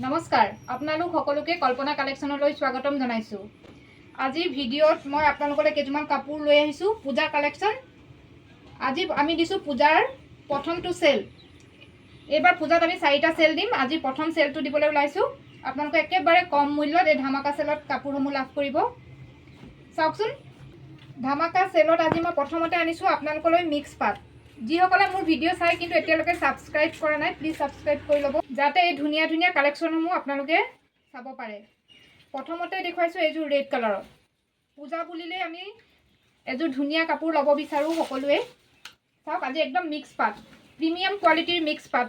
নমস্কাৰ আপোনালোক সকলোকে কল্পনা কালেকশ্যনলৈ স্বাগতম জনাইছো। আজি ভিডিঅ'ত মই আপোনালোকলৈ কেইটামান কাপোৰ লৈ আহিছো পূজাৰ কালেকশ্যন। আজি আমি দিছো পূজাৰ প্ৰথমটো সেল। এবাৰ পূজাত আমি 4টা সেল দিম। আজি প্ৰথম সেলটো দিবলৈ ওলাইছো। আপোনালোকে একেবাৰে কম মূল্যত এই ধামাকা সেলত কাপোৰসমূহ লাভ কৰিব। চাওকচোন, ধামাকা সেলত আজি মই প্ৰথমতে আনিছো আপোনালোকলৈ মিক্স পাট। যিসকলে মোৰ ভিডিঅ' চাই কিন্তু এতিয়ালৈকে সাবস্ক্ৰাইব কৰা নাই, প্লিজ সাবস্ক্ৰাইব কৰি ল'ব যাতে এই ধুনীয়া ধুনীয়া কালেকশ্যনসমূহ আপোনালোকে চাব পাৰে। প্ৰথমতে দেখুৱাইছো এইযোৰ ৰেড কালাৰৰ। পূজা বুলিলে আমি এযোৰ ধুনীয়া কাপোৰ ল'ব বিচাৰোঁ সকলোৱে। চাওক, আজি একদম মিক্স পাট, প্ৰিমিয়াম কোৱালিটিৰ মিক্স পাট।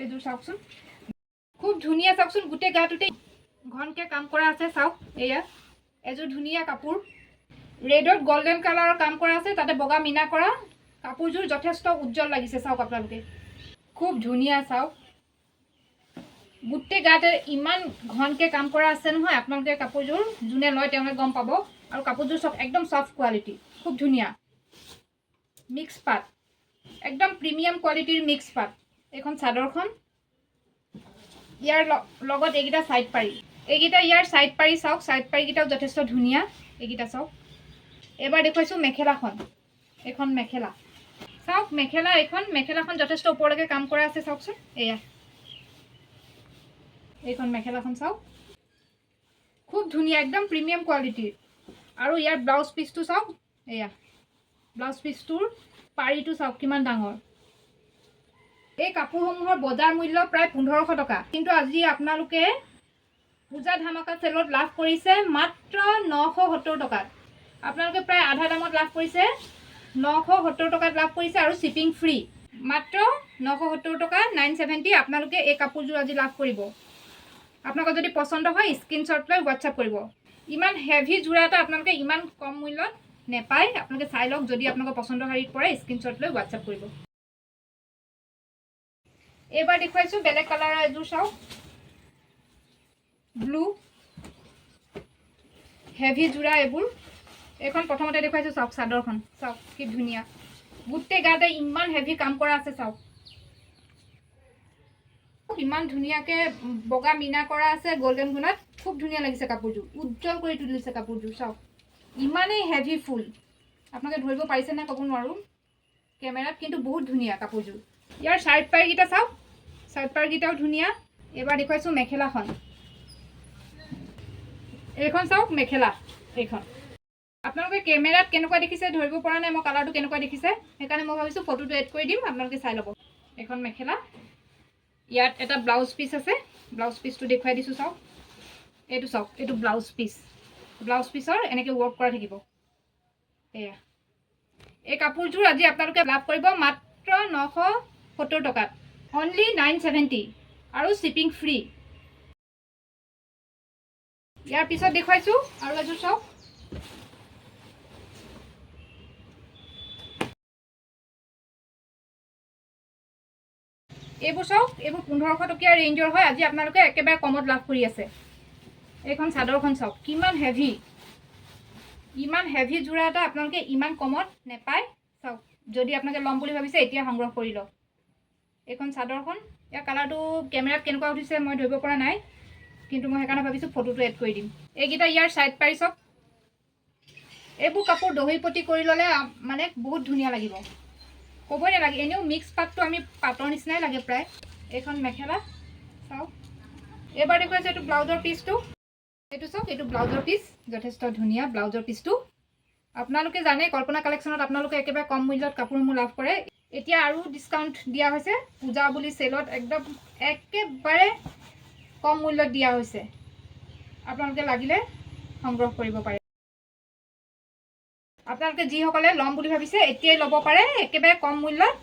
এইযোৰ চাওকচোন, খুব ধুনীয়া। চাওকচোন, গোটেই গাটোতে ঘনকৈ কাম কৰা আছে। চাওক, এয়া এযোৰ ধুনীয়া কাপোৰ। ৰেডত গোল্ডেন কালাৰৰ কাম কৰা আছে, তাতে বগা মিনা কৰা। কাপোৰযোৰ যথেষ্ট উজ্জ্বল লাগিছে। চাওক আপোনালোকে, খুব ধুনীয়া। চাওক, গোটেই গাতে ইমান ঘনকৈ কাম কৰা আছে নহয়। আপোনালোকে কাপোৰযোৰ যোনে লয় তেওঁলোকে গম পাব। আৰু কাপোৰযোৰ চব একদম সফ্ট কোৱালিটি, খুব ধুনীয়া মিক্স পাট, একদম প্ৰিমিয়াম কোৱালিটিৰ মিক্স পাট। এইখন চাদৰখন, ইয়াৰ লগত এইকেইটা ছাইড পাৰি, এইকেইটা ইয়াৰ ছাইড পাৰি। চাওক, ছাইড পাৰিকেইটাও যথেষ্ট ধুনীয়া। এইকেইটা চাওক। এবাৰ দেখুৱাইছোঁ মেখেলাখন। এইখন মেখেলা। চাওক, মেখেলা, এইখন মেখেলাখন যথেষ্ট ওপৰলৈকে কাম কৰা আছে। চাওকচোন, এয়া এইখন মেখেলাখন চাওক, খুব ধুনীয়া, একদম প্ৰিমিয়াম কোৱালিটিৰ। আৰু ইয়াৰ ব্লাউজ পিচটো চাওক, এয়া ব্লাউজ পিচটোৰ পাৰিটো চাওক কিমান ডাঙৰ। এই কাপোৰসমূহৰ বজাৰ মূল্য প্ৰায় 1500 টকা, কিন্তু আজি আপোনালোকে পূজা ধামাকা চেলত লাভ কৰিছে মাত্ৰ 970 টকাত। আপোনালোকে প্ৰায় আধা দামত লাভ কৰিছে, 970 টকাত লাভ কৰিছে। আৰু শ্বিপিং ফ্ৰী, মাত্ৰ 970 টকা, 970। আপোনালোকে এই কাপোৰযোৰ আজি লাভ কৰিব। আপোনালোকৰ যদি পচন্দ হয় স্ক্ৰীনশ্বট লৈ হোৱাটছআপ কৰিব। ইমান হেভি যোৰা এটা আপোনালোকে ইমান কম মূল্যত নেপায়। আপোনালোকে চাই লওক, যদি আপোনালোকৰ পচন্দ শাৰীত পৰে স্ক্ৰীনশ্বট লৈ হোৱাটছআপ কৰিব। এইবাৰ দেখুৱাইছোঁ বেলেগ কালাৰৰ এযোৰ। চাওক, ব্লু হেভি যোৰা এইবোৰ। এইখন প্ৰথমতে দেখুৱাইছোঁ। চাওক চাদৰখন, চাওক কি ধুনীয়া, গোটেই গাতে ইমান হেভি কাম কৰা আছে। চাওক, ইমান ধুনীয়াকৈ বগা মিনা কৰা আছে গোল্ডেন গুণত। খুব ধুনীয়া লাগিছে কাপোৰযোৰ, উজ্জ্বল কৰি তুলিছে কাপোৰযোৰ। চাওক, ইমানেই হেভি ফুল, আপোনালোকে ধৰিব পাৰিছে নাই ক'ব নোৱাৰোঁ কেমেৰাত, কিন্তু বহুত ধুনীয়া কাপোৰযোৰ। ইয়াৰ ছাইড পাৰিকেইটা চাওক, ছাইড পাৰিকেইটাও ধুনীয়া। এইবাৰ দেখুৱাইছোঁ মেখেলাখন। এইখন চাওক মেখেলা। এইখন আপোনালোকে কেমেৰাত কেনেকুৱা দেখিছে ধৰিব পৰা নাই, মই কালাৰটো কেনেকুৱা দেখিছে, সেইকাৰণে মই ভাবিছোঁ ফটোটো এড কৰি দিম, আপোনালোকে চাই ল'ব। এইখন মেখেলা, ইয়াত এটা ব্লাউজ পিচ আছে। ব্লাউজ পিচটো দেখুৱাই দিছোঁ। চাওক, এইটো চাওক, এইটো ব্লাউজ পিচ। ব্লাউজ পিচৰ এনেকৈ ৱৰ্ক কৰা থাকিব। এয়া এই কাপোৰযোৰ আজি আপোনালোকে লাভ কৰিব মাত্ৰ 970 টকাত, অনলি 970, আৰু শ্বিপিং ফ্ৰী। ইয়াৰ পিছত দেখুৱাইছোঁ আৰু এযোৰ। চাওক, এইবোৰ চাওক, এইবোৰ 1500 টকীয়া ৰেঞ্জৰ হয়। আজি আপোনালোকে একেবাৰে কমত লাভ কৰি আছে। এইখন চাদৰখন চাওক, কিমান হেভি, ইমান হেভি যোৰা এটা আপোনালোকে ইমান কমত নেপায়। চাওক, যদি আপোনালোকে ল'ম বুলি ভাবিছে এতিয়া সংগ্ৰহ কৰি লওক। এইখন চাদৰখন, ইয়াৰ কালাৰটো কেমেৰাত কেনেকুৱা উঠিছে মই ধৰিব পৰা নাই, কিন্তু মই সেইকাৰণে ভাবিছোঁ ফটোটো এড কৰি দিম। এইকেইটা ইয়াৰ ছাইড পাৰি। চাওক, এইবোৰ কাপোৰ দহি পটি কৰি ল'লে মানে বহুত ধুনীয়া লাগিব, ক'বই নালাগে। এনেও মিক্স পাটটো আমি পাটৰ নিচিনাই লাগে প্ৰায়। এইখন মেখেলা। চাওক, এইবাৰ দেখুৱাইছোঁ এইটো ব্লাউজৰ পিচটো। এইটো চাওক, এইটো ব্লাউজৰ পিচ, যথেষ্ট ধুনীয়া ব্লাউজৰ পিচটো। আপোনালোকে জানে কল্পনা কালেকশ্যনত আপোনালোকে একেবাৰে কম মূল্যত কাপোৰসমূহ লাভ কৰে। এতিয়া আৰু ডিছকাউণ্ট দিয়া হৈছে পূজা বুলি চেলত, একদম একেবাৰে কম মূল্যত দিয়া হৈছে। আপোনালোকে লাগিলে সংগ্ৰহ কৰিব পাৰে। আপোনালোকে যিসকলে ল'ম বুলি ভাবিছে এতিয়াই ল'ব পাৰে একেবাৰে কম মূল্যত।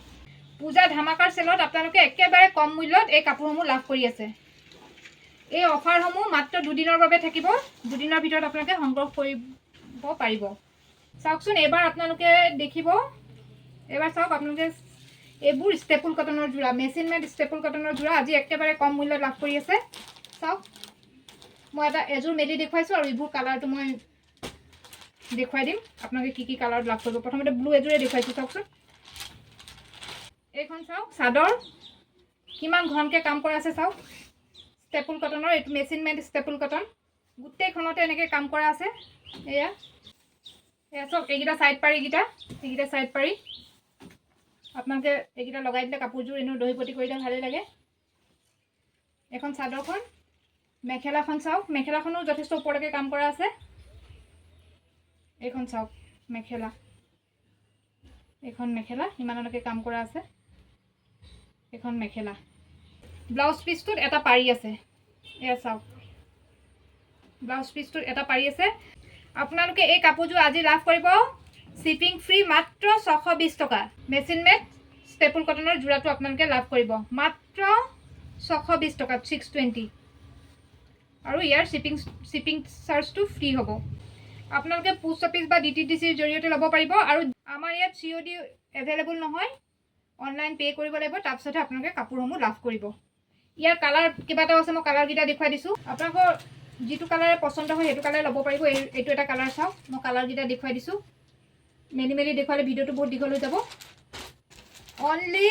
পূজা ধামাকাৰ চেলত আপোনালোকে একেবাৰে কম মূল্যত এই কাপোৰসমূহ লাভ কৰি আছে। এই অফাৰসমূহ মাত্ৰ 2 দিনৰ বাবে থাকিব। 2 দিনৰ ভিতৰত আপোনালোকে সংগ্ৰহ কৰিব পাৰিব। চাওকচোন, এইবাৰ আপোনালোকে দেখিব, এইবাৰ চাওক আপোনালোকে এইবোৰ ষ্টেপুল কটনৰ যোৰা, মেচিন মেড ষ্টেপুল কটনৰ যোৰা আজি একেবাৰে কম মূল্যত লাভ কৰি আছে। চাওক, মই এযোৰ মেলি দেখুৱাইছোঁ আৰু এইবোৰ কালাৰটো মই দেখুৱাই দিম আপোনালোকে কি কি কালাৰত লাভ কৰিব। প্ৰথমতে ব্লু এযোৰে দেখুৱাইছোঁ। চাওকচোন, এইখন চাওক চাদৰ, কিমান ঘনকৈ কাম কৰা আছে। চাওক, ষ্টেপুল কটনৰ, এইটো মেচিন মেড ষ্টেপুল কটন। গোটেইখনতে এনেকৈ কাম কৰা আছে। এয়া চব এইকেইটা ছাইড পাৰি, এইকেইটা ছাইড পাৰি আপোনালোকে এইকেইটা লগাই দিলে কাপোৰযোৰ এনেও দহি পটি কৰিলে ভালেই লাগে। এখন চাদৰখন, মেখেলাখন চাওক, মেখেলাখনো যথেষ্ট ওপৰলৈকে কাম কৰা আছে। এইখন চাওক মেখেলা, এইখন মেখেলা ইমানলৈকে কাম কৰা আছে। এইখন মেখেলা, ব্লাউজ পিচটোত এটা পাৰি আছে। এয়া চাওক ব্লাউজ পিচটোত এটা পাৰি আছে। আপোনালোকে এই কাপোৰযোৰ আজি লাভ কৰিব শ্বিপিং ফ্ৰী মাত্ৰ 620 টকা। মেচিন মেড ষ্টেপুল কটনৰ যোৰাটো আপোনালোকে লাভ কৰিব মাত্ৰ 620 টকাত 620। আৰু ইয়াৰ শ্বিপিং চাৰ্জটো ফ্ৰী হ'ব। আপোনালোকে পোষ্ট অফিচ বা DTDCৰ জৰিয়তে ল'ব পাৰিব। আৰু আমাৰ ইয়াত COD এভেইলেবল নহয়, অনলাইন পে' কৰিব লাগিব, তাৰপিছতহে আপোনালোকে কাপোৰসমূহ লাভ কৰিব। ইয়াৰ কালাৰ কেইবাটাও আছে, মই কালাৰকেইটা দেখুৱাই দিছোঁ। আপোনালোকৰ যিটো কালাৰে পচন্দ হয় সেইটো কালাৰ ল'ব পাৰিব। এইটো এটা কালাৰ চাওক, মই কালাৰকেইটা দেখুৱাই দিছোঁ। মেলি দেখুৱালে ভিডিঅ'টো বহুত দীঘল হৈ যাব। Only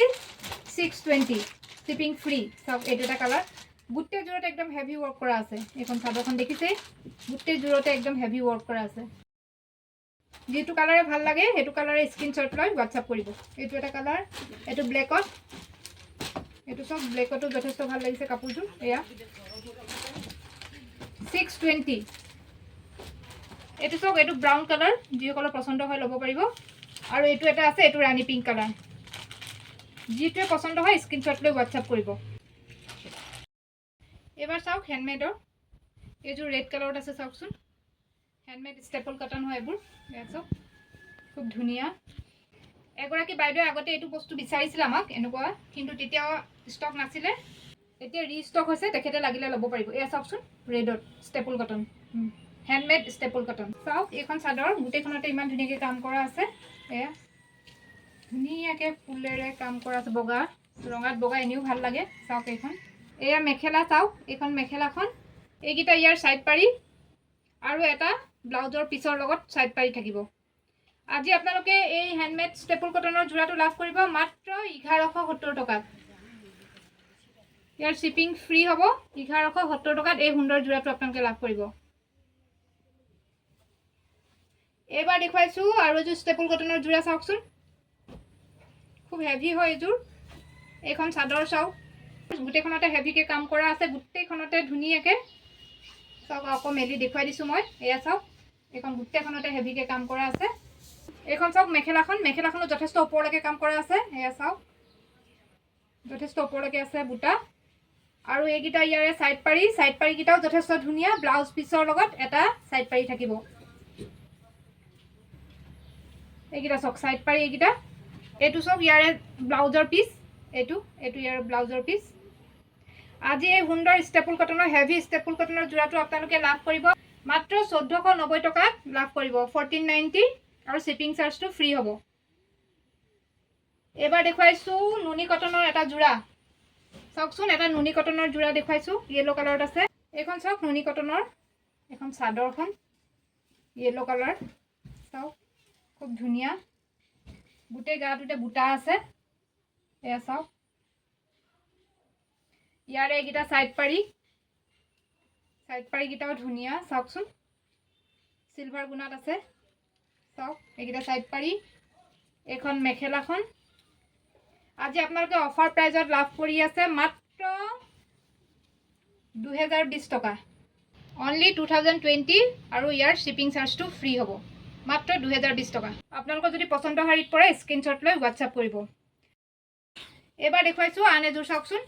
620 shipping free. চাওক এইটো এটা কালাৰ, গোটেই জোৰতে একদম হেভি ৱৰ্ক কৰা আছে। এইখন চাদৰখন দেখিছে, গোটেই জোৰতে একদম হেভি ৱৰ্ক কৰা আছে। যিটো কালাৰে ভাল লাগে সেইটো কালাৰে স্ক্ৰীনশ্বট লৈ হোৱাটছআপ কৰিব। এইটো এটা কালাৰ, এইটো ব্লেকত, এইটো চব ব্লেকতো যথেষ্ট ভাল লাগিছে কাপোৰযোৰ। এয়া 620। এইটো চব, এইটো ব্ৰাউন কালাৰ, যিসকলৰ পচন্দ হয় ল'ব পাৰিব। আৰু এইটো এটা আছে, এইটো ৰাণী পিংক কালাৰ। যিটোৱে পচন্দ হয় স্ক্ৰীনশ্বট লৈ হোৱাটছআপ কৰিব। এইবাৰ চাওক হেণ্ডমেডৰ, এইযোৰ ৰেড কালাৰত আছে চাওকচোন। হেণ্ডমেড ষ্টেপল কটন হয় এইবোৰ। এয়া চাওক খুব ধুনীয়া। এগৰাকী বাইদেৱে আগতে এইটো বস্তু বিচাৰিছিলে আমাক এনেকুৱা, কিন্তু তেতিয়া ষ্টক নাছিলে। এতিয়া ৰিষ্টক হৈছে, তেখেতে লাগিলে ল'ব পাৰিব। এয়া চাওকচোন ৰেডত staple cotton, handmade staple cotton. চাওক এইখন চাদৰ গোটেইখনতে ইমান ধুনীয়াকৈ কাম কৰা আছে। এয়া ধুনীয়াকৈ ফুলেৰে কাম কৰা আছে, বগা ৰঙাত বগা এনেও ভাল লাগে। চাওক এইখন, এয়া মেখেলা চাওক, এইখন মেখেলাখন, এইকেইটা ইয়াৰ ছাইড পাৰি আৰু এটা ব্লাউজৰ পিছৰ লগত ছাইড পাৰি থাকিব। আজি আপোনালোকে এই হেণ্ডমেড ষ্টেপুল কটনৰ যোৰাটো লাভ কৰিব মাত্ৰ 1170 টকাত। ইয়াৰ শ্বিপিং ফ্ৰী হ'ব। 1170 টকাত এই সুন্দৰ যোৰাটো আপোনালোকে লাভ কৰিব। এইবাৰ দেখুৱাইছোঁ আৰু এযোৰ ষ্টেপুল কটনৰ যোৰা চাওকচোন, খুব হেভি হয় এইযোৰ। এইখন চাদৰ চাওক, গোটেইখনতে হেভিকৈ কাম কৰা আছে, গোটেইখনতে ধুনীয়াকৈ চাওক। আকৌ মেলি দেখুৱাই দিছোঁ মই। এয়া চাওক এইখন গোটেইখনতে হেভিকৈ কাম কৰা আছে। এইখন চাওক মেখেলাখন, মেখেলাখনো যথেষ্ট ওপৰলৈকে কাম কৰা আছে। এয়া চাওক যথেষ্ট ওপৰলৈকে আছে বুটা। আৰু এইকেইটা ইয়াৰে ছাইড পাৰিকেইটাও যথেষ্ট ধুনীয়া। ব্লাউজ পিচৰ লগত এটা ছাইড পাৰি থাকিব। এইকেইটা চাওক ছাইড পাৰি, এইকেইটা। এইটো চাওক ইয়াৰে ব্লাউজৰ পিচ, এইটো ইয়াৰ ব্লাউজৰ পিচ। আজি এই সুন্দৰ ষ্টেপুল কটনৰ, হেভি ষ্টেপুল কটনৰ যোৰাটো আপোনালোকে লাভ কৰিব মাত্ৰ 1490 টকাত লাভ কৰিব, 1490। আৰু শ্বিপিং চাৰ্জটো ফ্ৰী হ'ব। এইবাৰ দেখুৱাইছোঁ নুনি কটনৰ এটা যোৰা চাওকচোন। এটা নুনি কটনৰ যোৰা দেখুৱাইছোঁ, য়েল্ল' কালাৰত আছে। এইখন চাওক নুনি কটনৰ, এখন চাদৰখন য়েল্ল' কালাৰ। চাওক খুব ধুনীয়া, গোটেই গাটোতে বুটা আছে। এয়া চাওক ইয়াৰে এইকেইটা ছাইড পাৰিকেইটাও ধুনীয়া। চাওকচোন চিলভাৰ গুণাত আছে। চাওক এইকেইটা ছাইড পাৰি। এইখন মেখেলাখন আজি আপোনালোকে অফাৰ প্ৰাইজত লাভ কৰি আছে মাত্ৰ 2020 টকা, অনলি 2020। আৰু ইয়াৰ শ্বিপিং চাৰ্জটো ফ্ৰী হ'ব মাত্ৰ 2020 টকা। আপোনালোকৰ যদি পচন্দ শাৰীত পৰে স্ক্ৰীনশ্বট লৈ হোৱাটছআপ কৰিব। এইবাৰ দেখুৱাইছোঁ আন এযোৰ চাওকচোন।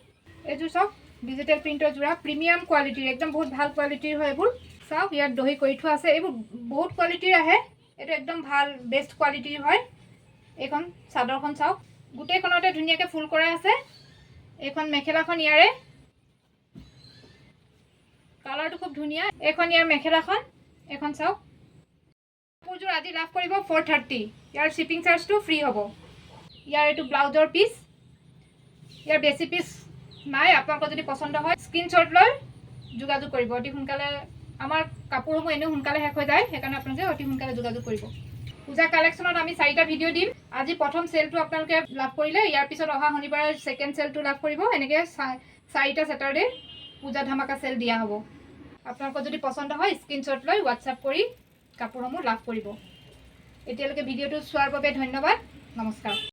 এইযোৰ চাওক ডিজিটেল প্ৰিণ্টৰ যোৰা, প্ৰিমিয়াম কোৱালিটিৰ, একদম বহুত ভাল কোৱালিটিৰ হয় এইবোৰ। চাওক ইয়াত দহি কৰি থোৱা আছে, এইবোৰ বহুত কোৱালিটিৰ আহে, এইটো একদম ভাল বেষ্ট কোৱালিটিৰ হয়। এইখন চাদৰখন চাওক, গোটেইখনতে ধুনীয়াকৈ ফুল কৰা আছে। এইখন মেখেলাখন, ইয়াৰে কালাৰটো খুব ধুনীয়া। এইখন ইয়াৰ মেখেলাখন, এইখন চাওক। কাপোৰযোৰ আজি লাভ কৰিব 430। ইয়াৰ শ্বিপিং চাৰ্জটো ফ্ৰী হ'ব। ইয়াৰ এইটো ব্লাউজৰ পিচ, ইয়াৰ বেছি পিচ নাই। আপোনালোকৰ যদি পচন্দ হয় স্ক্ৰীনশ্বট লৈ যোগাযোগ কৰিব অতি সোনকালে। আমাৰ কাপোৰসমূহ এনেও সোনকালে শেষ হৈ যায়, সেইকাৰণে আপোনালোকে অতি সোনকালে যোগাযোগ কৰিব। পূজা কালেকশ্যনত আমি 4টা ভিডিঅ' দিম। আজি প্ৰথম চেলটো আপোনালোকে লাভ কৰিলে, ইয়াৰ পিছত অহা শনিবাৰে ছেকেণ্ড চেলটো লাভ কৰিব। এনেকৈ 4টা ছেটাৰডে পূজা ধামাকা চেল দিয়া হ'ব। আপোনালোকৰ যদি পচন্দ হয় স্ক্ৰীনশ্বট লৈ হোৱাটছআপ কৰি কাপোৰসমূহ লাভ কৰিব। এতিয়ালৈকে ভিডিঅ'টো চোৱাৰ বাবে ধন্যবাদ। নমস্কাৰ।